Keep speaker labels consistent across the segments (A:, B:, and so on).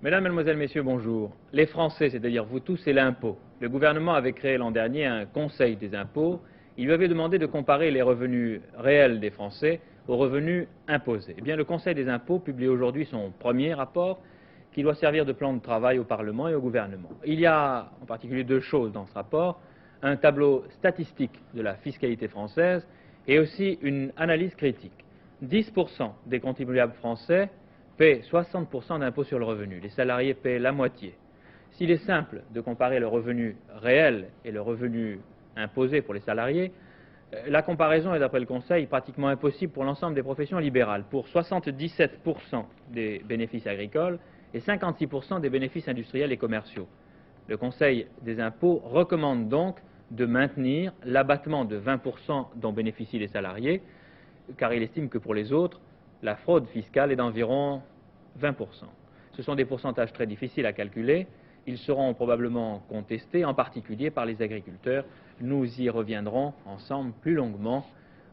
A: Mesdames, Mesdemoiselles, Messieurs, bonjour. Les Français, c'est-à-dire vous tous, c'est l'impôt. Le gouvernement avait créé l'an dernier un conseil des impôts. Il lui avait demandé de comparer les revenus réels des Français aux revenus imposés. Eh bien, le conseil des impôts publie aujourd'hui son premier rapport qui doit servir de plan de travail au Parlement et au gouvernement. Il y a en particulier deux choses dans ce rapport, un tableau statistique de la fiscalité française et aussi une analyse critique. 10% des contribuables français paient 60% d'impôt sur le revenu. Les salariés paient la moitié. S'il est simple de comparer le revenu réel et le revenu imposé pour les salariés, la comparaison est, d'après le Conseil, pratiquement impossible pour l'ensemble des professions libérales, pour 77% des bénéfices agricoles et 56% des bénéfices industriels et commerciaux. Le Conseil des impôts recommande donc de maintenir l'abattement de 20% dont bénéficient les salariés, car il estime que pour les autres, la fraude fiscale est d'environ 20%. Ce sont des pourcentages très difficiles à calculer. Ils seront probablement contestés, en particulier par les agriculteurs. Nous y reviendrons ensemble plus longuement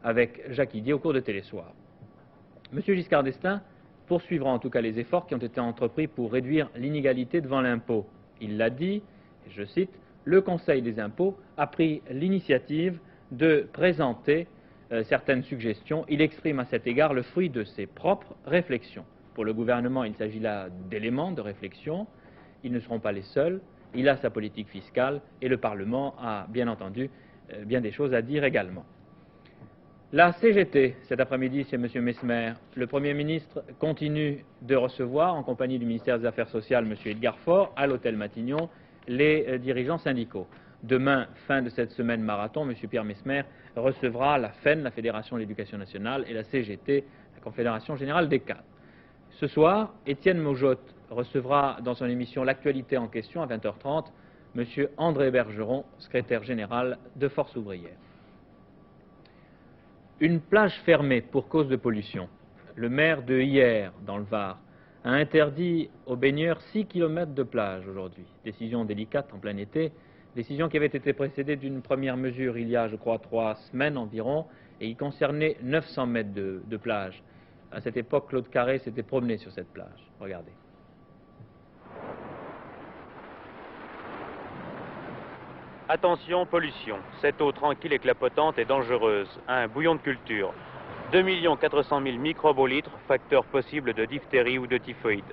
A: avec Jacques Idier au cours de Télésoir. M. Giscard d'Estaing poursuivra en tout cas les efforts qui ont été entrepris pour réduire l'inégalité devant l'impôt. Il l'a dit, et je cite, « Le Conseil des impôts a pris l'initiative de présenter certaines suggestions. Il exprime à cet égard le fruit de ses propres réflexions. » Pour le gouvernement, il s'agit là d'éléments de réflexion. Ils ne seront pas les seuls. Il a sa politique fiscale et le Parlement a bien entendu bien des choses à dire également. La CGT, cet après-midi, c'est M. Messmer. Le Premier ministre continue de recevoir, en compagnie du ministère des Affaires sociales, M. Edgar Faure, à l'hôtel Matignon, les dirigeants syndicaux. Demain, fin de cette semaine marathon, M. Pierre Messmer recevra la FEN, la Fédération de l'Éducation nationale, et la CGT, la Confédération générale des cadres. Ce soir, Étienne Mojotte recevra dans son émission L'actualité en question à 20h30 M. André Bergeron, secrétaire général de Force ouvrière. Une plage fermée pour cause de pollution. Le maire de Hyères, dans le Var, a interdit aux baigneurs 6 km de plage aujourd'hui. Décision délicate en plein été, décision qui avait été précédée d'une première mesure il y a, je crois, 3 semaines environ, et qui concernait 900 mètres de plage. À cette époque, Claude Carré s'était promené sur cette plage. Regardez.
B: Attention, pollution. Cette eau tranquille et clapotante est dangereuse. Un bouillon de culture. 2 400 000 microbes au litre, facteur possible de diphtérie ou de typhoïde.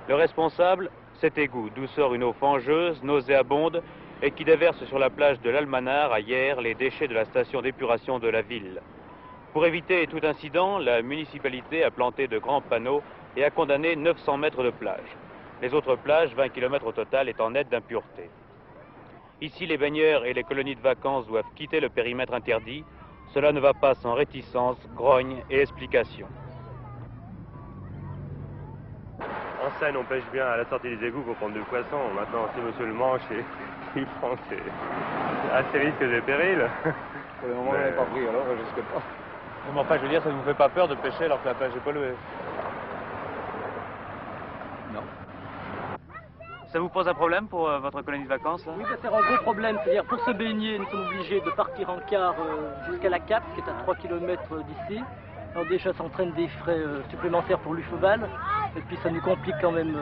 B: Le responsable, cet égout, d'où sort une eau fangeuse, nauséabonde, et qui déverse sur la plage de l'Almanar, à Hyères, les déchets de la station d'épuration de la ville. Pour éviter tout incident, la municipalité a planté de grands panneaux et a condamné 900 mètres de plage. Les autres plages, 20 km au total, étant nettes d'impuretés. Ici, les baigneurs et les colonies de vacances doivent quitter le périmètre interdit. Cela ne va pas sans réticence, grogne et explication.
C: En Seine, on pêche bien à la sortie des égouts pour prendre du poisson. Maintenant, si monsieur le mange, il prend assez risques et périls.
D: Pour le moment, on n'avait pas pris, alors je risque pas.
B: Mais enfin, je veux dire, ça ne vous fait pas peur de pêcher alors que la plage est polluée?
D: Non.
B: Ça vous pose un problème pour votre colonie de vacances là?
E: Oui, ça sert un gros problème. C'est-à-dire, pour se baigner, nous sommes obligés de partir en car jusqu'à la Cap, qui est à 3 km d'ici. Alors déjà, ça entraîne des frais supplémentaires pour l'UFOBAL. Et puis, ça nous complique quand même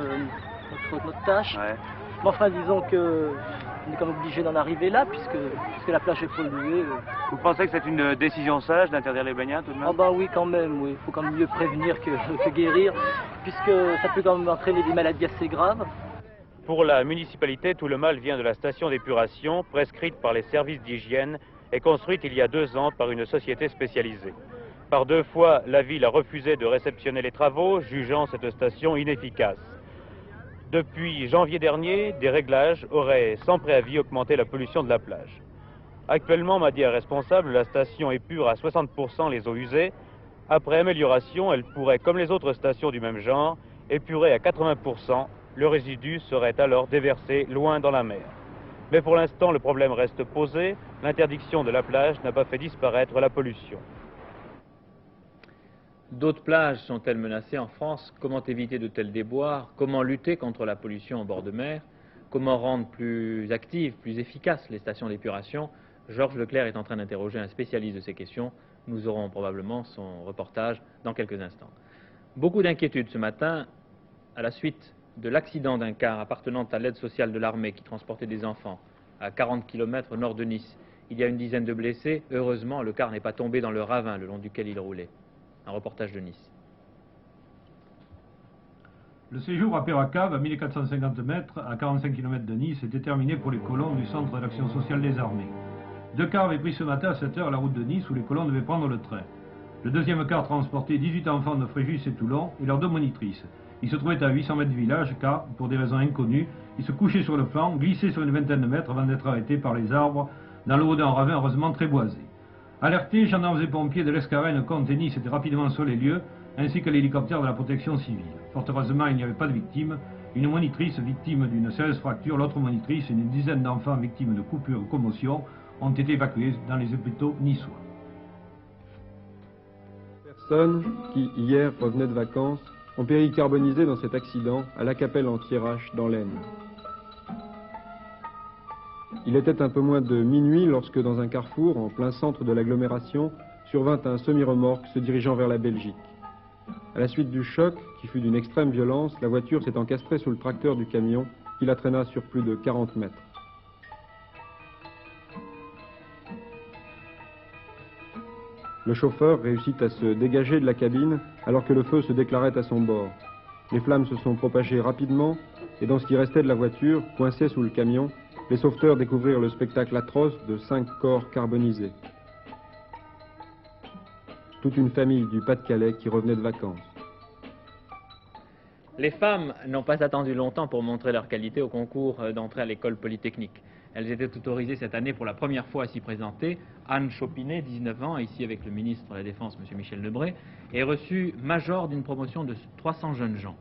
E: notre tâche.
B: Ouais.
E: Mais enfin, disons que on est quand même obligé d'en arriver là, puisque la plage est polluée.
B: Vous pensez que c'est une décision sage d'interdire les baignades tout de même?
E: Ah bah oui, quand même, oui. Il faut quand même mieux prévenir que guérir, puisque ça peut quand même entraîner des maladies assez graves.
B: Pour la municipalité, tout le mal vient de la station d'épuration, prescrite par les services d'hygiène et construite il y a 2 ans par une société spécialisée. Par 2 fois, la ville a refusé de réceptionner les travaux, jugeant cette station inefficace. Depuis janvier dernier, des réglages auraient sans préavis augmenté la pollution de la plage. Actuellement, m'a dit un responsable, la station épure à 60% les eaux usées. Après amélioration, elle pourrait, comme les autres stations du même genre, épurer à 80%. Le résidu serait alors déversé loin dans la mer. Mais pour l'instant, le problème reste posé. L'interdiction de la plage n'a pas fait disparaître la pollution.
A: D'autres plages sont-elles menacées en France? Comment éviter de tels déboires? Comment lutter contre la pollution en bord de mer? Comment rendre plus actives, plus efficaces les stations d'épuration? Georges Leclerc est en train d'interroger un spécialiste de ces questions. Nous aurons probablement son reportage dans quelques instants. Beaucoup d'inquiétudes ce matin à la suite de l'accident d'un car appartenant à l'aide sociale de l'armée qui transportait des enfants à 40 km au nord de Nice. Il y a une dizaine de blessés. Heureusement, le car n'est pas tombé dans le ravin le long duquel il roulait. Un reportage de Nice.
F: Le séjour à Perracave, à 1450 mètres, à 45 km de Nice, était terminé pour les colons du Centre d'action sociale des armées. 2 cars avaient pris ce matin à 7 h la route de Nice où les colons devaient prendre le train. Le deuxième car transportait 18 enfants de Fréjus et Toulon et leurs 2 monitrices. Ils se trouvaient à 800 mètres du village car, pour des raisons inconnues, ils se couchaient sur le flanc, glissaient sur une vingtaine de mètres avant d'être arrêtés par les arbres dans le haut d'un ravin heureusement très boisé. Alertés, gendarmes et pompiers de l'Escarène, Comte et Nice étaient rapidement sur les lieux, ainsi que l'hélicoptère de la protection civile. Fort heureusement, il n'y avait pas de victimes. Une monitrice victime d'une sérieuse fracture, l'autre monitrice et une dizaine d'enfants victimes de coupures ou commotions ont été évacués dans les hôpitaux niçois.
G: Personnes qui, hier, revenaient de vacances, ont péri carbonisées dans cet accident à La Capelle en Thiérache, dans l'Aisne. Il était un peu moins de minuit lorsque, dans un carrefour, en plein centre de l'agglomération, survint un semi-remorque se dirigeant vers la Belgique. À la suite du choc, qui fut d'une extrême violence, la voiture s'est encastrée sous le tracteur du camion, qui la traîna sur plus de 40 mètres. Le chauffeur réussit à se dégager de la cabine alors que le feu se déclarait à son bord. Les flammes se sont propagées rapidement et dans ce qui restait de la voiture, coincée sous le camion, les sauveteurs découvrirent le spectacle atroce de 5 corps carbonisés. Toute une famille du Pas-de-Calais qui revenait de vacances.
A: Les femmes n'ont pas attendu longtemps pour montrer leur qualité au concours d'entrée à l'école polytechnique. Elles étaient autorisées cette année pour la première fois à s'y présenter. Anne Chopinet, 19 ans, ici avec le ministre de la Défense, M. Michel Debré, est reçue major d'une promotion de 300 jeunes gens.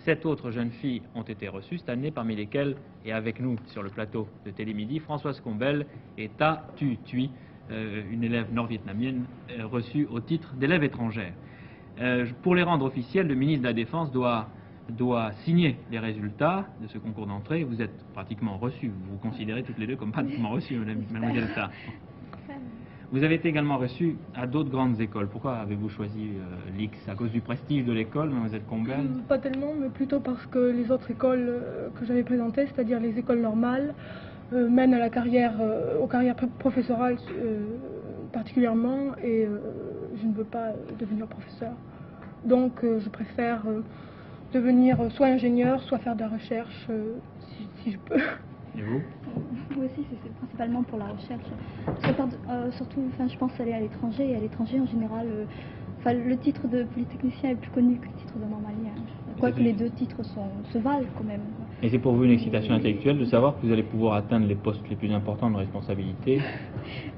A: 7 autres jeunes filles ont été reçues cette année, parmi lesquelles, et avec nous sur le plateau de Télémidi, Françoise Combel et Ta Tu Thuy, une élève nord-vietnamienne reçue au titre d'élève étrangère. Pour les rendre officiels, le ministre de la Défense doit signer les résultats de ce concours d'entrée. Vous êtes pratiquement reçus, vous vous considérez toutes les deux comme pratiquement reçues, mademoiselle Ta. Vous avez été également reçu à d'autres grandes écoles. Pourquoi avez-vous choisi l'IX? À cause du prestige de l'école, mademoiselle Combel?
H: Pas tellement, mais plutôt parce que les autres écoles que j'avais présentées, c'est-à-dire les écoles normales, mènent à la carrière, aux carrières professorales particulièrement, et je ne veux pas devenir professeur. Donc je préfère devenir soit ingénieur, soit faire de la recherche, si je peux.
A: Et vous?
I: Moi aussi, c'est principalement pour la recherche. Surtout, je pense aller à l'étranger, et à l'étranger en général, le titre de polytechnicien est plus connu que le titre de normalien. Quoique les deux titres se valent quand même.
A: Et c'est pour vous une excitation intellectuelle de savoir que vous allez pouvoir atteindre les postes les plus importants de responsabilité?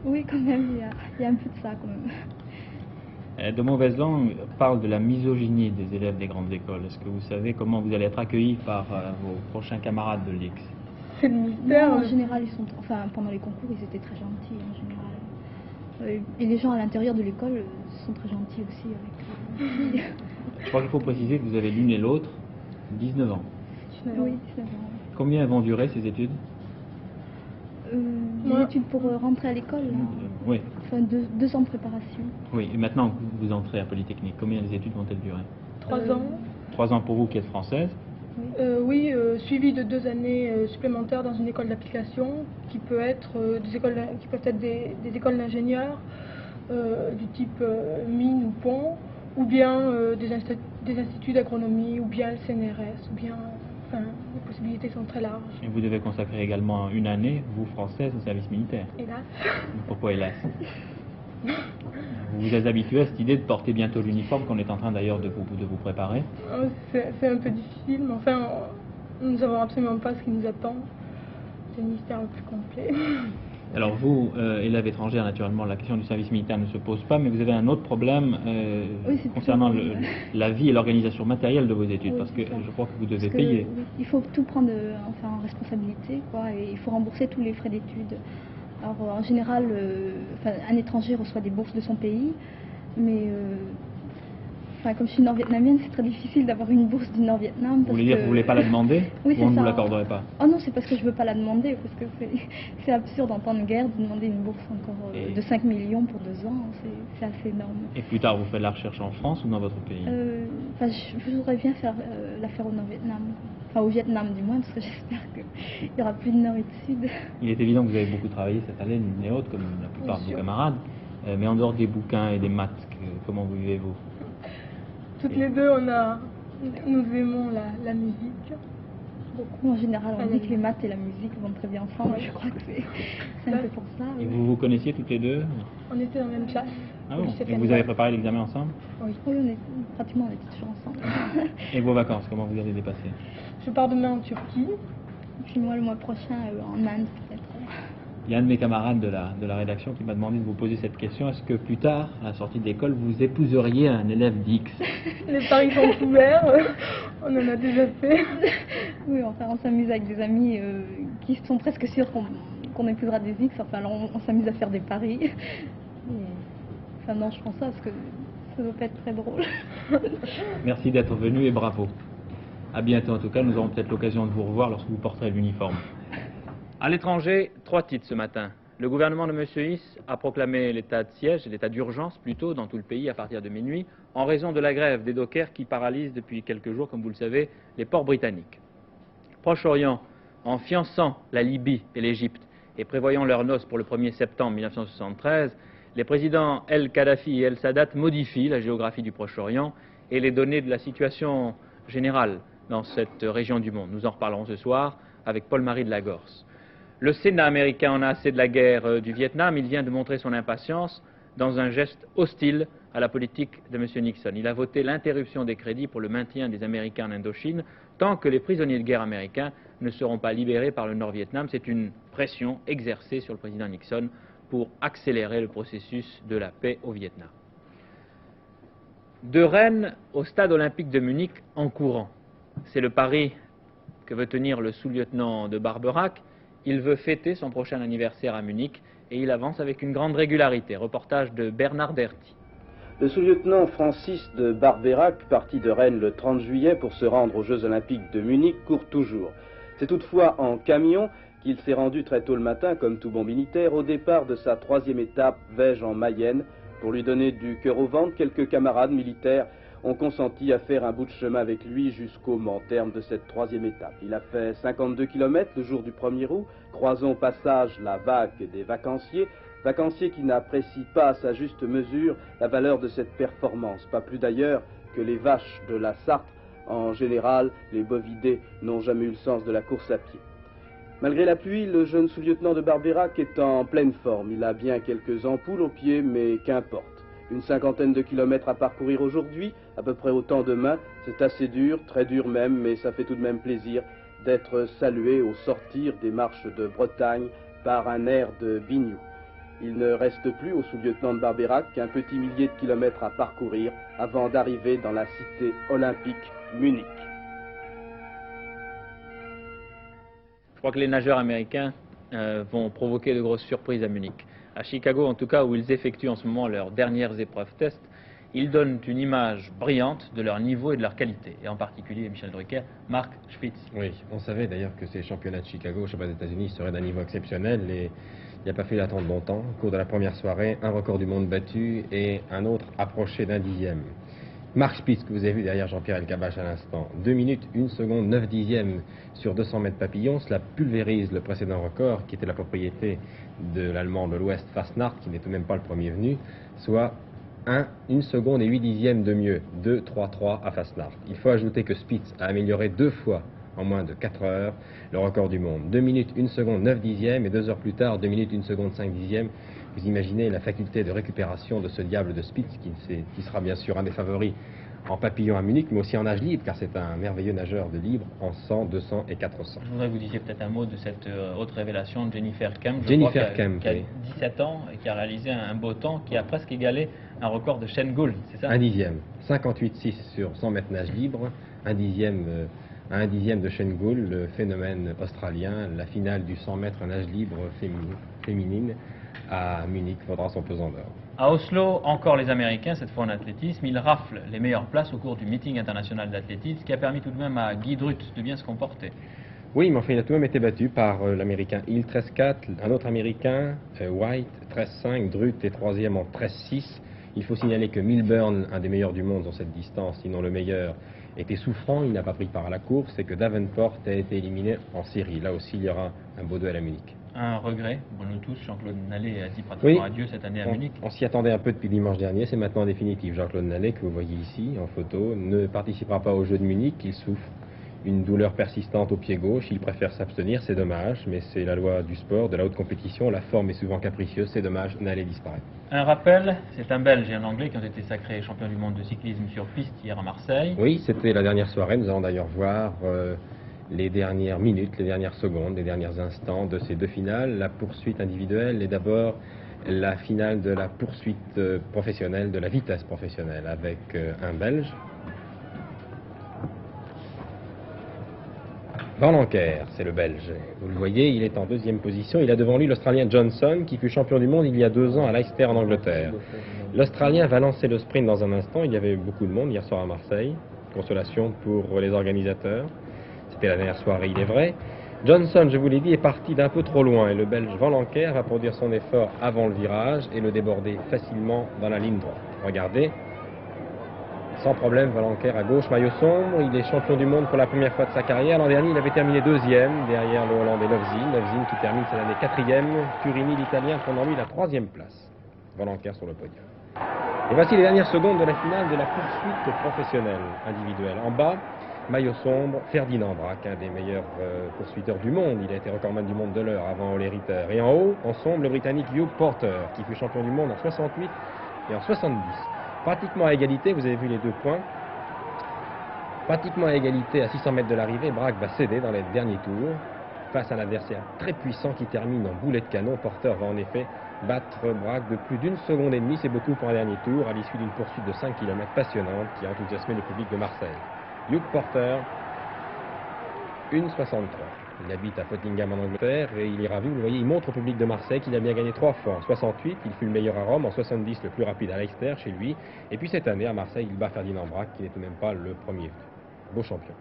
I: Oui, quand même, il y a un peu de ça quand même.
A: De mauvaise langue parle de la misogynie des élèves des grandes écoles. Est-ce que vous savez comment vous allez être accueillis par vos prochains camarades de l'IX?
H: C'est le mystère.
I: En général, pendant les concours, ils étaient très gentils en général. Et les gens à l'intérieur de l'école sont très gentils aussi avec les filles.
A: Je crois qu'il faut préciser que vous avez l'une et l'autre 19 ans.
I: Oui, 19 ans.
A: Combien vont durer ces études?
I: Les études pour rentrer à l'école,
A: oui.
I: Enfin, 2 ans de préparation.
A: Oui, et maintenant que vous entrez à Polytechnique, combien les études vont-elles durer?
H: 3 ans.
A: 3 ans pour vous qui êtes française?
H: Oui, suivi de 2 années supplémentaires dans une école d'application qui peut être qui peuvent être des écoles d'ingénieurs du type mine ou pont, ou bien des instituts d'agronomie, ou bien le CNRS, ou bien, les possibilités sont très larges.
A: Et vous devez consacrer également une année, vous française, au service militaire.
H: Hélas.
A: Pourquoi hélas? Vous vous êtes habitué à cette idée de porter bientôt l'uniforme qu'on est en train d'ailleurs de vous préparer?
H: C'est un peu difficile, mais enfin, nous ne savons absolument pas ce qui nous attend. C'est le mystère le plus complet.
A: Alors vous, élève étrangère, naturellement, la question du service militaire ne se pose pas, mais vous avez un autre problème concernant la vie et l'organisation matérielle de vos études, oui, parce que je crois que vous devez payer.
I: Oui, il faut tout prendre en responsabilité, et il faut rembourser tous les frais d'études. Alors en général, un étranger reçoit des bourses de son pays, mais enfin, comme je suis nord-vietnamienne, c'est très difficile d'avoir une bourse du Nord-Vietnam.
A: Vous voulez dire que vous ne voulez pas la demander?
I: Oui,
A: ou on ne
I: ça.
A: vous l'accorderait pas?
I: Oh non, c'est parce que je ne veux pas la demander, parce que c'est absurde en temps de guerre de demander une bourse encore de 5 millions pour 2 ans, c'est assez énorme.
A: Et plus tard, vous faites de la recherche en France ou dans votre pays?
I: Enfin, je voudrais bien faire l'affaire au Nord-Vietnam, enfin au Vietnam du moins, parce que j'espère qu'il n'y aura plus de Nord et de Sud.
A: Il est évident que vous avez beaucoup travaillé cette année, l'une et l'autre, comme la plupart de vos camarades. Mais en dehors des bouquins et des maths, comment vous vivez-vous?
H: Toutes les deux, nous aimons la musique.
I: Beaucoup en général, on dit que les maths et la musique vont très bien ensemble. Je crois que c'est un peu pour ça.
A: Et vous vous connaissiez toutes les deux?
H: On était dans la même classe.
A: Ah bon? Et vous avez préparé l'examen ensemble?
I: Oui, on était toujours ensemble.
A: Et vos vacances, comment vous avez dépassé?
H: Je pars demain en Turquie.
I: Et puis moi, le mois prochain, en Inde peut-être.
A: Il y a un de mes camarades de la rédaction qui m'a demandé de vous poser cette question. Est-ce que plus tard, à la sortie de l'école, vous épouseriez un élève d'X?
H: Les paris sont ouverts, on en a déjà fait.
I: Oui, enfin, on s'amuse avec des amis qui sont presque sûrs qu'on épousera des X. Enfin, alors on s'amuse à faire des paris. Et, enfin, non, je pense ça parce que ça ne doit pas être très drôle.
A: Merci d'être venu et bravo. À bientôt en tout cas, nous aurons peut-être l'occasion de vous revoir lorsque vous porterez l'uniforme. À l'étranger, 3 titres ce matin. Le gouvernement de M. Hiss a proclamé l'état de siège, l'état d'urgence plutôt, dans tout le pays à partir de minuit, en raison de la grève des dockers qui paralyse depuis quelques jours, comme vous le savez, les ports britanniques. Proche-Orient, en fiançant la Libye et l'Égypte et prévoyant leurs noces pour le 1er septembre 1973, les présidents El-Kadhafi et El-Sadat modifient la géographie du Proche-Orient et les données de la situation générale dans cette région du monde. Nous en reparlerons ce soir avec Paul-Marie de Lagorce. Le Sénat américain en a assez de la guerre du Vietnam. Il vient de montrer son impatience dans un geste hostile à la politique de M. Nixon. Il a voté l'interruption des crédits pour le maintien des Américains en Indochine tant que les prisonniers de guerre américains ne seront pas libérés par le Nord-Vietnam. C'est une pression exercée sur le président Nixon pour accélérer le processus de la paix au Vietnam. De Rennes au stade olympique de Munich en courant. C'est le pari que veut tenir le sous-lieutenant de Barberac. Il veut fêter son prochain anniversaire à Munich et il avance avec une grande régularité. Reportage de Bernard Derty.
J: Le sous-lieutenant Francis de Barberac, parti de Rennes le 30 juillet pour se rendre aux Jeux Olympiques de Munich, court toujours. C'est toutefois en camion qu'il s'est rendu très tôt le matin, comme tout bon militaire, au départ de sa 3e étape, Vège en Mayenne. Pour lui donner du cœur au ventre, quelques camarades militaires ont consenti à faire un bout de chemin avec lui jusqu'au Mans, terme de cette 3e étape. Il a fait 52 km le jour du 1er août, croisant au passage la vague des vacanciers qui n'apprécient pas à sa juste mesure la valeur de cette performance, pas plus d'ailleurs que les vaches de la Sarthe. En général, les bovidés n'ont jamais eu le sens de la course à pied. Malgré la pluie, le jeune sous-lieutenant de Barberac est en pleine forme. Il a bien quelques ampoules aux pieds, mais qu'importe. Une 50aine de kilomètres à parcourir aujourd'hui, à peu près autant demain. C'est assez dur, très dur même, mais ça fait tout de même plaisir d'être salué au sortir des marches de Bretagne par un air de biniou. Il ne reste plus au sous-lieutenant de Barberac qu'un petit millier de kilomètres à parcourir avant d'arriver dans la cité olympique Munich.
A: Je crois que les nageurs américains vont provoquer de grosses surprises à Munich. À Chicago, en tout cas, où ils effectuent en ce moment leurs dernières épreuves test, ils donnent une image brillante de leur niveau et de leur qualité. Et en particulier, Michel Drucker, Mark Spitz.
K: Oui, on savait d'ailleurs que ces championnats de Chicago, championnats des États-Unis, seraient d'un niveau exceptionnel et il n'y a pas fallu attendre longtemps. Au cours de la première soirée, un record du monde battu et un autre approché d'un dixième. Mark Spitz, que vous avez vu derrière Jean-Pierre Elkabbach à l'instant, 2 minutes, 1 seconde, 9 dixièmes sur 200 mètres papillon, cela pulvérise le précédent record qui était la propriété de l'Allemand de l'Ouest Fastnacht, qui n'est tout de même pas le premier venu, soit 1 seconde et 8 dixièmes de mieux, 2-3-3 à Fastnacht. Il faut ajouter que Spitz a amélioré 2 fois en moins de 4 heures le record du monde. 2 minutes, 1 seconde, 9 dixièmes et 2 heures plus tard, 2 minutes, 1 seconde, 5 dixièmes. Vous imaginez la faculté de récupération de ce diable de Spitz qui sera bien sûr un des favoris en papillon à Munich, mais aussi en nage libre, car c'est un merveilleux nageur de libre en 100, 200 et 400.
A: Je voudrais que vous disiez peut-être un mot de cette autre révélation de Jennifer Kemp,
K: qui
A: a 17 ans et qui a réalisé un beau temps qui a presque égalé un record de Shane Gould, c'est ça?
K: 1 dixième, 58,6 sur 100 mètres nage libre, 1 dixième de Shane Gould, le phénomène australien. La finale du 100 mètres nage libre féminine à Munich vaudra son pesant d'or.
A: À Oslo, encore les Américains, cette fois en athlétisme, ils raflent les meilleures places au cours du meeting international d'athlétisme, qui a permis tout de même à Guy Drutt de bien se comporter.
K: Oui, mais enfin, il a tout de même été battu par l'Américain Hill 13-4, un autre Américain, White 13-5, Drutt est troisième en 13-6. Il faut signaler que Milburn, un des meilleurs du monde dans cette distance, sinon le meilleur, était souffrant, il n'a pas pris part à la course, et que Davenport a été éliminé en série. Là aussi, il y aura un beau duel à Munich.
A: Un regret pour nous tous, Jean-Claude Nallet a dit pratiquement adieu cette année à Munich.
K: On s'y attendait un peu depuis dimanche dernier, c'est maintenant définitif. Jean-Claude Nallet, que vous voyez ici en photo, ne participera pas aux Jeux de Munich, il souffre une douleur persistante au pied gauche, il préfère s'abstenir, c'est dommage, mais c'est la loi du sport, de la haute compétition, la forme est souvent capricieuse, c'est dommage, Nallet disparaît.
A: Un rappel, c'est un Belge et un Anglais qui ont été sacrés champions du monde de cyclisme sur piste hier à Marseille.
K: Oui, c'était la dernière soirée, nous allons d'ailleurs voir les dernières minutes, les dernières secondes, les derniers instants de ces deux finales. La poursuite individuelle et d'abord la finale de la poursuite professionnelle, de la vitesse professionnelle, avec un Belge. Van Lancker, c'est le Belge. Vous le voyez, il est en deuxième position. Il a devant lui l'Australien Johnson, qui fut champion du monde il y a 2 ans à Leicester en Angleterre. L'Australien va lancer le sprint dans un instant. Il y avait beaucoup de monde hier soir à Marseille. Consolation pour les organisateurs. C'était la dernière soirée, il est vrai. Johnson, je vous l'ai dit, est parti d'un peu trop loin et le Belge Van Lancker va produire son effort avant le virage et le déborder facilement dans la ligne droite. Regardez. Sans problème, Van Lancker à gauche, maillot sombre, il est champion du monde pour la première fois de sa carrière. L'an dernier, il avait terminé 2e, derrière le Hollandais Lovzin. Lovzin qui termine cette année 4e. Turini, l'Italien, prenant lui la 3e place. Van Lancker sur le podium. Et voici les dernières secondes de la finale de la poursuite professionnelle individuelle. En bas, maillot sombre, Ferdinand Braque, un des meilleurs poursuiteurs du monde. Il a été recordman du monde de l'heure avant Ole Ritter. Et en haut, en sombre, le Britannique Hugh Porter, qui fut champion du monde en 68 et en 70. Pratiquement à égalité, vous avez vu les 2 points. Pratiquement à égalité à 600 mètres de l'arrivée, Braque va céder dans les derniers tours face à un adversaire très puissant qui termine en boulet de canon. Porter va en effet battre Braque de plus d'1 seconde et demie, c'est beaucoup pour un dernier tour, à l'issue d'une poursuite de 5 km passionnante qui a enthousiasmé le public de Marseille. Hugh Porter, 1,63. Il habite à Fottingham en Angleterre et il ira vu, vous voyez, il montre au public de Marseille qu'il a bien gagné 3 fois. En 68, il fut le meilleur à Rome, en 70, le plus rapide à Leicester chez lui. Et puis cette année, à Marseille, il bat Ferdinand Braque, qui n'est tout de même pas le premier. Beau champion.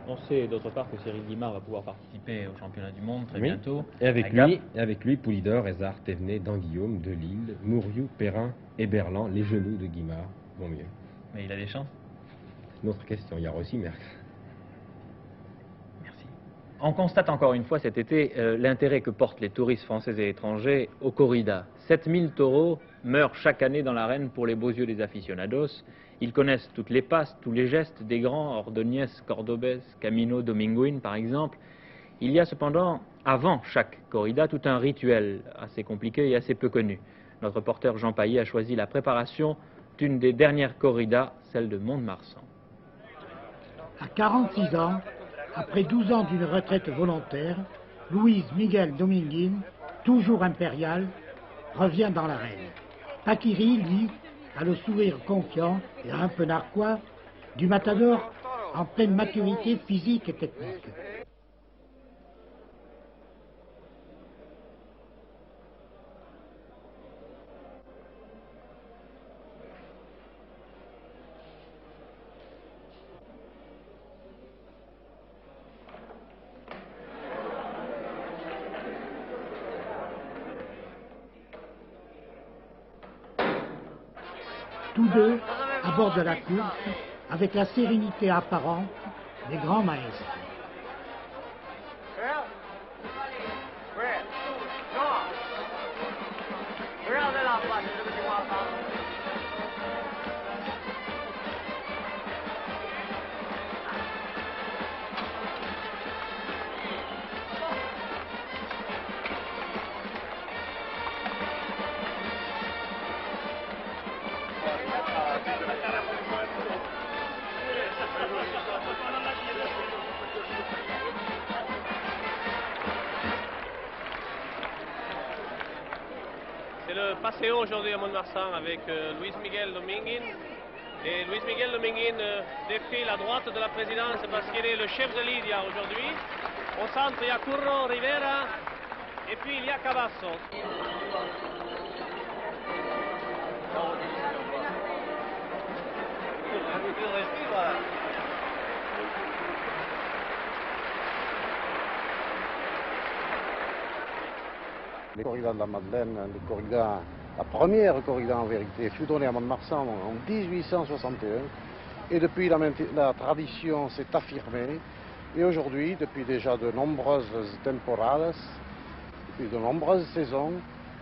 A: On sait d'autre part que Cyril Guimard va pouvoir participer au championnat du monde très bientôt.
K: Et avec lui, Poulidor, Ezard, Thévenet, Danguillaume, Delille, Mouriou, Perrin et Berland, les genoux de Guimard vont mieux.
A: Mais il a des chances?
K: Une autre question, il y aura aussi Merckx.
A: Merci. On constate encore une fois cet été l'intérêt que portent les touristes français et étrangers aux corridas. 7000 taureaux meurent chaque année dans l'arène pour les beaux yeux des aficionados. Ils connaissent toutes les passes, tous les gestes des grands, Ordóñez, Cordobés, Camino, Dominguín par exemple. Il y a cependant, avant chaque corrida, tout un rituel assez compliqué et assez peu connu. Notre reporter Jean Paillet a choisi la préparation d'une des dernières corridas, celle de Mont-de-Marsan.
L: À 46 ans, après 12 ans d'une retraite volontaire, Luis Miguel Dominguín, toujours impérial, revient dans l'arène. Paquiri, lui, a le sourire confiant et un peu narquois du matador en pleine maturité physique et technique. Tous deux à bord de la course, avec la sérénité apparente des grands maîtres.
M: C'est le Paseo aujourd'hui à Mont-de-Marsan avec Luis Miguel Dominguín. Et Luis Miguel Dominguín défile à droite de la présidence parce qu'il est le chef de Lidia aujourd'hui. Au centre, il y a Curro, Rivera et puis il y a Cavasso.
N: Les corridas de la Madeleine, la première corrida en vérité, fut donnée à Mont-de-Marsan en 1861. Et depuis, la tradition s'est affirmée. Et aujourd'hui, depuis déjà de nombreuses temporadas, depuis de nombreuses saisons,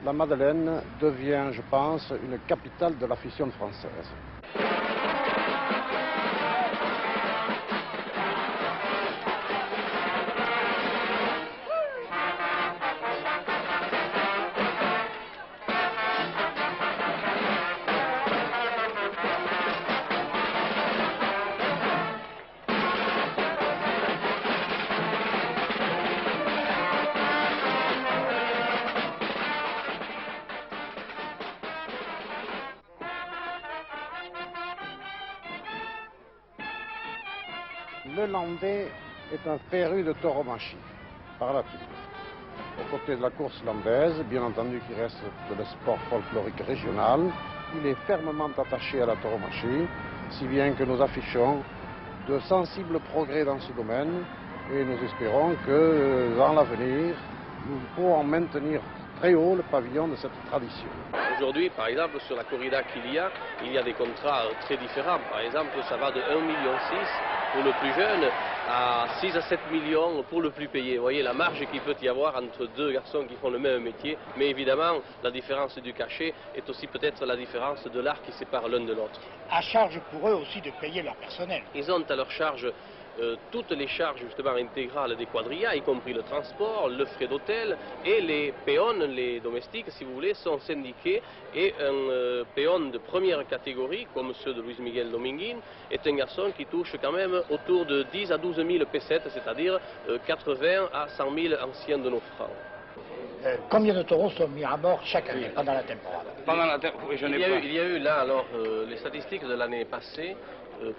N: la Madeleine devient, je pense, une capitale de l'afición française. Le Landais est un féru de tauromachie, par nature. Aux côtés de la course landaise, bien entendu qui reste le sport folklorique régional, il est fermement attaché à la tauromachie, si bien que nous affichons de sensibles progrès dans ce domaine et nous espérons que dans l'avenir, nous pourrons maintenir très haut le pavillon de cette tradition.
M: Aujourd'hui, par exemple, sur la corrida qu'il y a des contrats très différents. Par exemple, ça va de 1,6 million pour le plus jeune à 6 à 7 millions pour le plus payé. Vous voyez la marge qu'il peut y avoir entre deux garçons qui font le même métier, mais évidemment, la différence du cachet est aussi peut-être la différence de l'art qui sépare l'un de l'autre.
L: À charge pour eux aussi de payer leur personnel.
M: Ils ont à leur charge toutes les charges justement intégrales des quadrillas, y compris le transport, le frais d'hôtel, et les péons, les domestiques si vous voulez, sont syndiqués, et un péon de première catégorie, comme ceux de Luis Miguel Dominguin, est un garçon qui touche quand même autour de 10 à 12 000 pesettes, c'est-à-dire 80 à 100 000 anciens de nos francs.
L: Combien de taureaux sont mis à mort chaque année pendant la temporada?
M: Il y a eu là alors les statistiques de l'année passée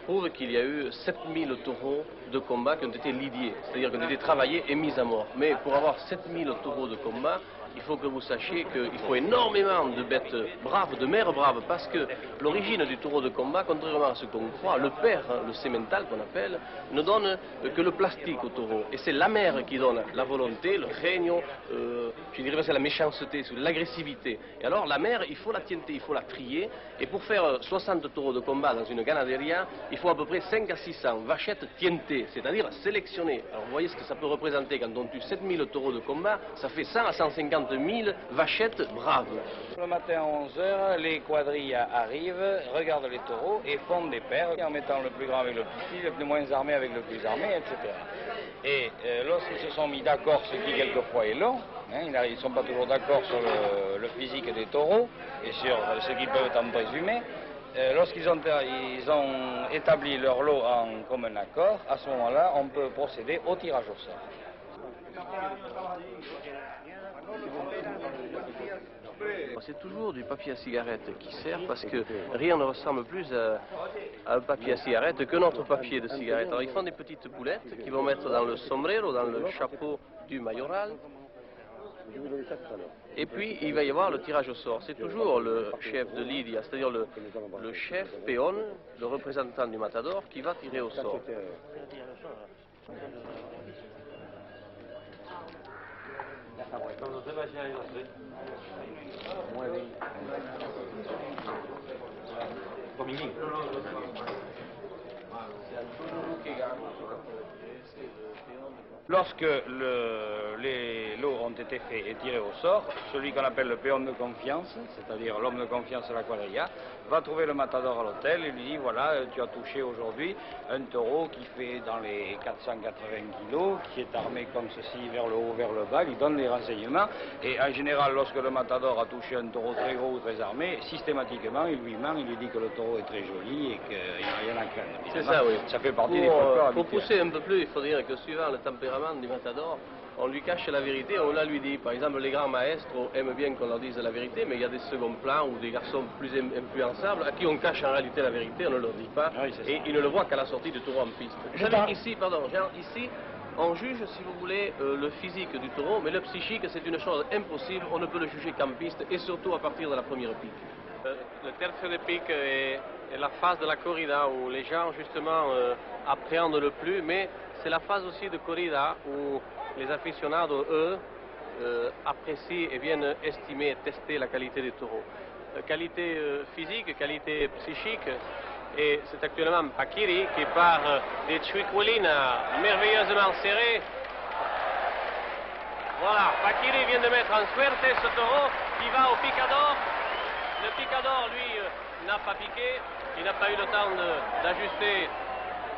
M: prouvent qu'il y a eu 7000 taureaux de combat qui ont été lidiés, c'est-à-dire qui ont été travaillés et mis à mort. Mais pour avoir 7000 taureaux de combat, il faut que vous sachiez qu'il faut énormément de bêtes braves, de mères braves, parce que l'origine du taureau de combat, contrairement à ce qu'on croit, le père, le sémental qu'on appelle, ne donne que le plastique au taureau. Et c'est la mère qui donne la volonté, le règne, je dirais c'est la méchanceté, l'agressivité. Et alors la mère, il faut la tienter, il faut la trier. Et pour faire 60 taureaux de combat dans une ganaderia, il faut à peu près 5 à 600 vachettes tientées, c'est-à-dire sélectionnées. Alors vous voyez ce que ça peut représenter quand on tue 7000 taureaux de combat, ça fait 100 à 150 000 vachettes braves.
O: Le matin à 11 h, les quadrilles arrivent, regardent les taureaux et font des paires en mettant le plus grand avec le plus petit, le moins armé avec le plus armé, etc. Et lorsqu'ils se sont mis d'accord, ce qui quelquefois est long, ils ne sont pas toujours d'accord sur le physique des taureaux et sur ce qu'ils peuvent en présumer, lorsqu'ils ont établi leur lot en commun accord, à ce moment-là, on peut procéder au tirage au sort.
M: C'est toujours du papier à cigarette qui sert parce que rien ne ressemble plus à un papier à cigarette que notre papier de cigarette. Alors ils font des petites boulettes qu'ils vont mettre dans le sombrero, dans le chapeau du mayoral. Et puis il va y avoir le tirage au sort. C'est toujours le chef de Lidia, c'est-à-dire le chef péon, le représentant du matador qui va tirer au sort.
O: Lorsque les lots ont été faits et tirés au sort, celui qu'on appelle le péon de confiance, c'est-à-dire l'homme de confiance de la quadrilla, va trouver le matador à l'hôtel et lui dit voilà, tu as touché aujourd'hui un taureau qui fait dans les 480 kilos, qui est armé comme ceci vers le haut, vers le bas, il donne les renseignements et en général lorsque le matador a touché un taureau très gros ou très armé, systématiquement il lui ment, il lui dit que le taureau est très joli et qu'il n'y a rien à craindre.
M: C'est ça, oui.
O: Ça fait partie des folklores.
M: Pour pousser un peu plus, il faut dire que suivant le tempérament du matador, on lui cache la vérité, on la lui dit. Par exemple, les grands maestros aiment bien qu'on leur dise la vérité, mais il y a des seconds plans ou des garçons plus influençables à qui on cache en réalité la vérité, on ne leur dit pas, et ils ne le voient qu'à la sortie du taureau en piste. Ici, on juge, si vous voulez, le physique du taureau, mais le psychique, c'est une chose impossible, on ne peut le juger qu'en piste, et surtout à partir de la première pique. Le tercio de pique est la phase de la corrida où les gens justement appréhendent le plus, mais c'est la phase aussi de corrida où les aficionados, eux, apprécient et viennent estimer et tester la qualité du taureau. Qualité physique, qualité psychique, et c'est actuellement Paquiri qui part des Chuiculines merveilleusement serrées. Voilà, Paquiri vient de mettre en suerte ce taureau qui va au picador. Le picador, lui, n'a pas piqué, il n'a pas eu le temps d'ajuster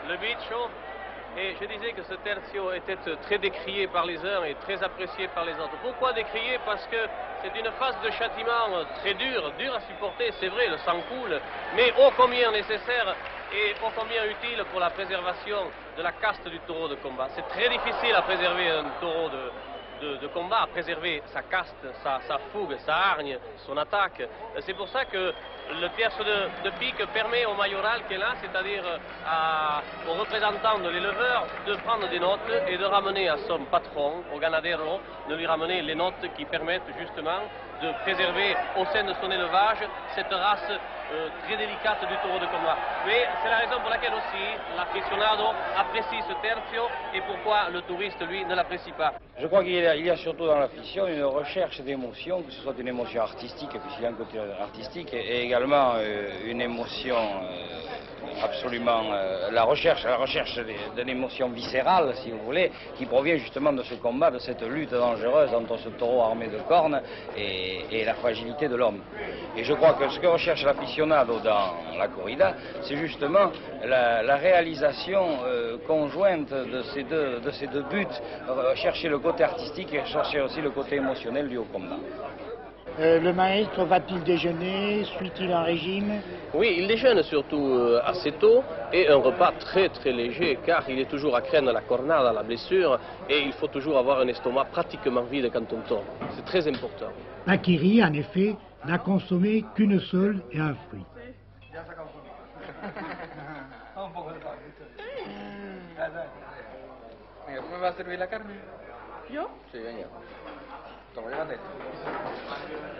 M: le bicho. Et je disais que ce tercio était très décrié par les uns et très apprécié par les autres. Pourquoi décrié? Parce que c'est une phase de châtiment très dure à supporter, c'est vrai, le sang coule, mais ô combien nécessaire et ô combien utile pour la préservation de la caste du taureau de combat. C'est très difficile à préserver un taureau de combat, à préserver sa caste, sa fougue, sa hargne, son attaque. C'est pour ça que le terce de pique permet au majoral qui est là, c'est-à-dire aux représentants de l'éleveur, de prendre des notes et de ramener à son patron, au ganadero, de lui ramener les notes qui permettent justement de préserver au sein de son élevage cette race très délicate du taureau de combat. Mais c'est la raison pour laquelle aussi l'aficionado apprécie ce tercio et pourquoi le touriste, lui, ne l'apprécie pas.
O: Je crois qu'il y a surtout dans l'afition une recherche d'émotion, que ce soit une émotion artistique, puisqu'il y a un côté artistique, et également une émotion absolument... la recherche de l'émotion viscérale, si vous voulez, qui provient justement de ce combat, de cette lutte dangereuse entre ce taureau armé de cornes et la fragilité de l'homme. Et je crois que ce que recherche l'aficionado dans la corrida, c'est justement la réalisation conjointe de ces deux buts, chercher le côté artistique et chercher aussi le côté émotionnel du haut combat.
L: Le maître va-t-il déjeuner? Suit-il un régime?
M: Oui, il déjeune surtout assez tôt et un repas très très léger car il est toujours à craindre la cornade, la blessure et il faut toujours avoir un estomac pratiquement vide quand on tombe. C'est très important.
L: Paquiri, en effet, n'a consommé qu'une seule et un fruit.
D: ¿Me va a servir la carne?
P: ¿Yo?
D: Sí, venga. Toma, llévate esto.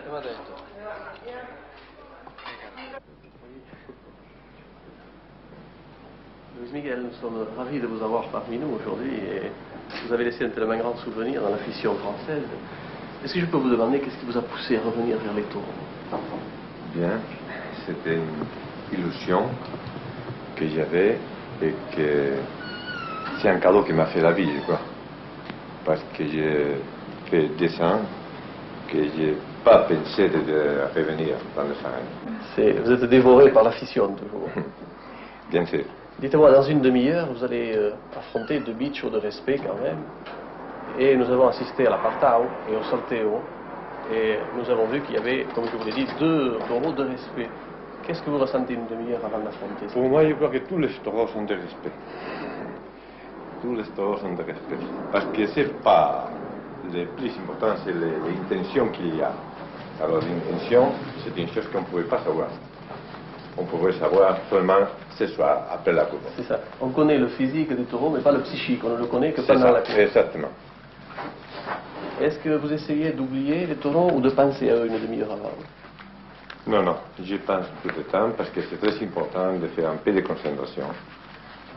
D: Llévate esto.
M: Luis Miguel, nous sommes ravis de vous avoir parmi nous aujourd'hui et vous avez laissé un tellement grand souvenir dans l'afición française. Est-ce que je peux vous demander qu'est-ce qui vous a poussé à revenir vers les taureaux?
Q: Bien, c'était une illusion que j'avais et que c'est un cadeau qui m'a fait la vie, quoi. Parce que j'ai fait 10 ans que je n'ai pas pensé de revenir dans le farine.
M: Vous êtes dévoré par l'afición toujours.
Q: Bien sûr.
M: Dites-moi, dans une demi-heure, vous allez affronter deux bichos de respect quand même. Et nous avons assisté à l'apartao et au sorteo. Et nous avons vu qu'il y avait, comme je vous l'ai dit, deux taureaux de respect. Qu'est-ce que vous ressentez une demi-heure avant d'affronter ça?
Q: Pour moi, je crois que tous les taureaux sont de respect. Tous les taureaux sont de respect. Parce que c'est pas le plus important, c'est l'intention qu'il y a. Alors l'intention, c'est une chose qu'on ne pouvait pas savoir. On pouvait savoir seulement ce soir, après la course.
M: C'est ça. On connaît le physique des taureaux, mais pas le psychique. On ne le connaît que pendant la course.
Q: Exactement.
M: Est-ce que vous essayez d'oublier les taureaux ou de penser à eux une demi-heure avant?
Q: Non, non, j'y pense tout le temps parce que c'est très important de faire un peu de concentration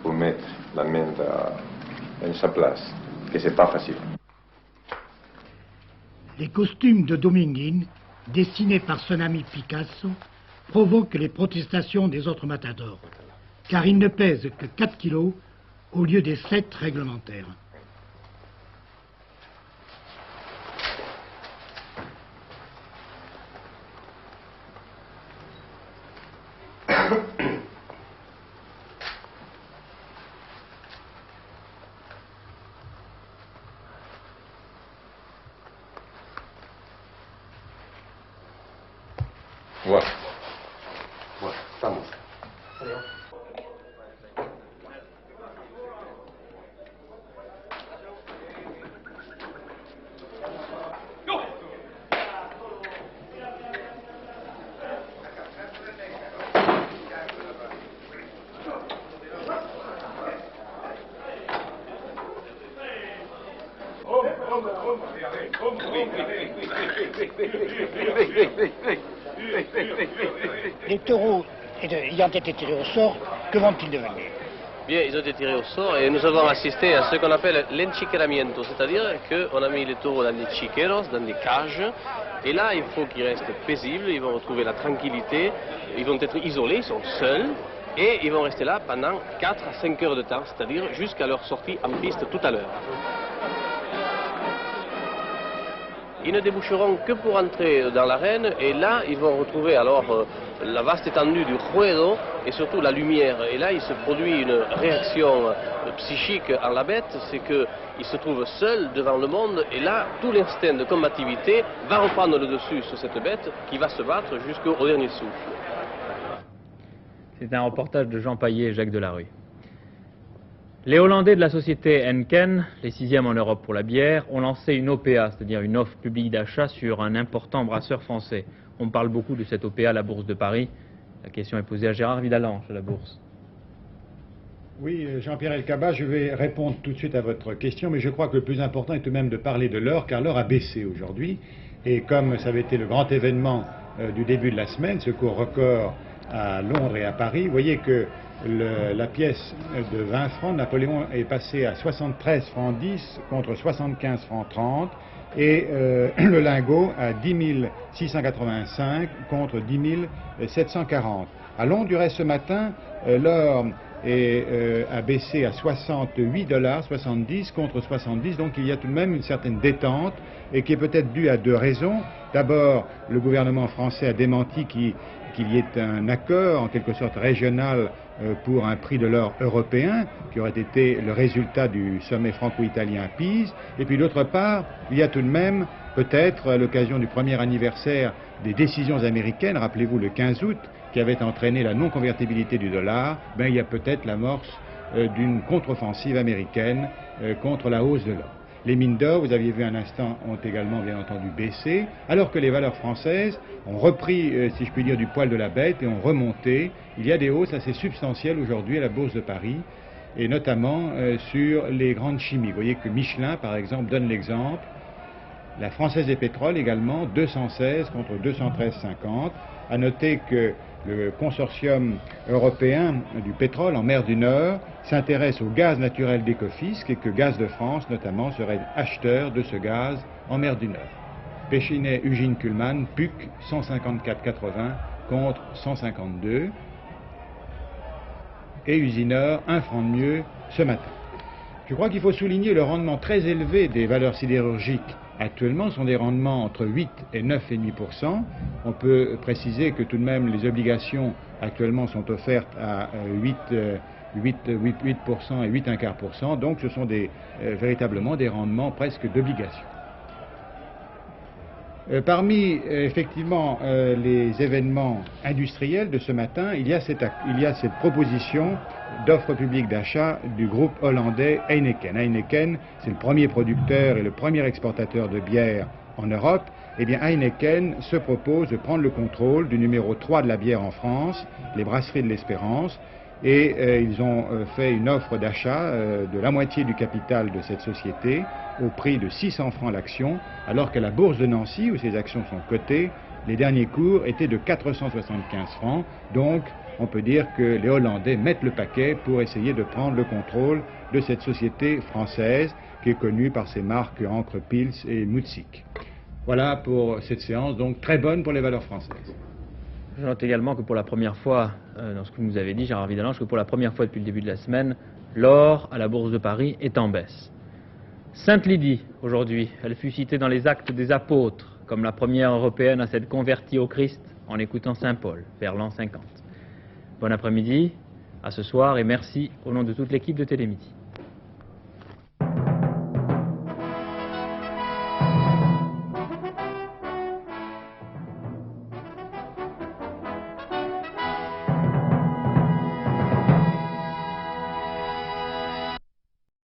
Q: pour mettre la main dans sa place, que c'est pas facile.
L: Les costumes de Dominguín, dessinés par son ami Picasso, provoquent les protestations des autres matadors, car ils ne pèsent que 4 kilos au lieu des 7 réglementaires.
Q: Voilà. Voilà, estamos.
L: Les taureaux ayant été tirés au sort, que vont-ils devenir?
M: Bien, ils ont été tirés au sort et nous avons assisté à ce qu'on appelle l'enchiqueramiento, c'est-à-dire qu'on a mis les taureaux dans des chiqueros, dans des cages, et là il faut qu'ils restent paisibles, ils vont retrouver la tranquillité, ils vont être isolés, ils sont seuls, et ils vont rester là pendant 4 à 5 heures de temps, c'est-à-dire jusqu'à leur sortie en piste tout à l'heure. Ils ne déboucheront que pour entrer dans l'arène et là ils vont retrouver alors la vaste étendue du ruedo et surtout la lumière. Et là il se produit une réaction psychique en la bête, c'est qu'il se trouve seul devant le monde et là tout l'instinct de combativité va reprendre le dessus sur cette bête qui va se battre jusqu'au dernier souffle.
A: C'est un reportage de Jean Paillet et Jacques Delarue. Les Hollandais de la société Henken, les 6e en Europe pour la bière, ont lancé une OPA, c'est-à-dire une offre publique d'achat sur un important brasseur français. On parle beaucoup de cette OPA à la Bourse de Paris. La question est posée à Gérard Vidalange à la Bourse.
P: Oui, Jean-Pierre Elkabbach, je vais répondre tout de suite à votre question, mais je crois que le plus important est tout de même de parler de l'or, car l'or a baissé aujourd'hui. Et comme ça avait été le grand événement du début de la semaine, ce cours record à Londres et à Paris, vous voyez que la pièce de 20 francs, Napoléon est passé à 73 francs 10 contre 75 francs 30 et le lingot à 10 685 contre 10 740. À Londres, du reste, ce matin, l'or a baissé à 68,70 contre 70, donc il y a tout de même une certaine détente et qui est peut-être due à 2 raisons. D'abord, le gouvernement français a démenti qu'il y ait un accord en quelque sorte régional pour un prix de l'or européen qui aurait été le résultat du sommet franco-italien à Pise. Et puis d'autre part, il y a tout de même peut-être à l'occasion du premier anniversaire des décisions américaines, rappelez-vous le 15 août, qui avait entraîné la non-convertibilité du dollar, il y a peut-être l'amorce d'une contre-offensive américaine contre la hausse de l'or. Les mines d'or, vous aviez vu un instant, ont également bien entendu baissé, alors que les valeurs françaises ont repris, si je puis dire, du poil de la bête et ont remonté. Il y a des hausses assez substantielles aujourd'hui à la Bourse de Paris, et notamment sur les grandes chimies. Vous voyez que Michelin, par exemple, donne l'exemple. La Française des pétroles également, 216 contre 213,50. À noter que le consortium européen du pétrole en mer du Nord s'intéresse au gaz naturel d'Ecofisc et que Gaz de France, notamment, serait acheteur de ce gaz en mer du Nord. Péchinet, Eugene Kuhlmann, PUC, 154,80 contre 152. Et Usinor, 1 franc de mieux ce matin. Je crois qu'il faut souligner le rendement très élevé des valeurs sidérurgiques. Actuellement, ce sont des rendements entre 8 et 9,5%. On peut préciser que tout de même les obligations actuellement sont offertes à 8% et 8,25%. Donc ce sont véritablement des rendements presque d'obligation. Parmi effectivement les événements industriels de ce matin, il y a cette proposition d'offre publique d'achat du groupe hollandais Heineken. Heineken, c'est le premier producteur et le premier exportateur de bière en Europe. Eh bien, Heineken se propose de prendre le contrôle du numéro 3 de la bière en France, les Brasseries de l'Espérance, et ils ont fait une offre d'achat de la moitié du capital de cette société au prix de 600 francs l'action, alors qu'à la Bourse de Nancy, où ces actions sont cotées, les derniers cours étaient de 475 francs. Donc, on peut dire que les Hollandais mettent le paquet pour essayer de prendre le contrôle de cette société française qui est connue par ses marques Ancre Pils et Mutzig. Voilà pour cette séance, donc très bonne pour les valeurs françaises.
A: Je note également que pour la première fois, dans ce que vous nous avez dit, Gérard Vidalange, que pour la première fois depuis le début de la semaine, l'or à la Bourse de Paris est en baisse. Sainte Lydie, aujourd'hui, elle fut citée dans les Actes des Apôtres, comme la première européenne à s'être convertie au Christ en écoutant Saint Paul, vers l'an 50. Bon après-midi, à ce soir et merci au nom de toute l'équipe de Télémidi.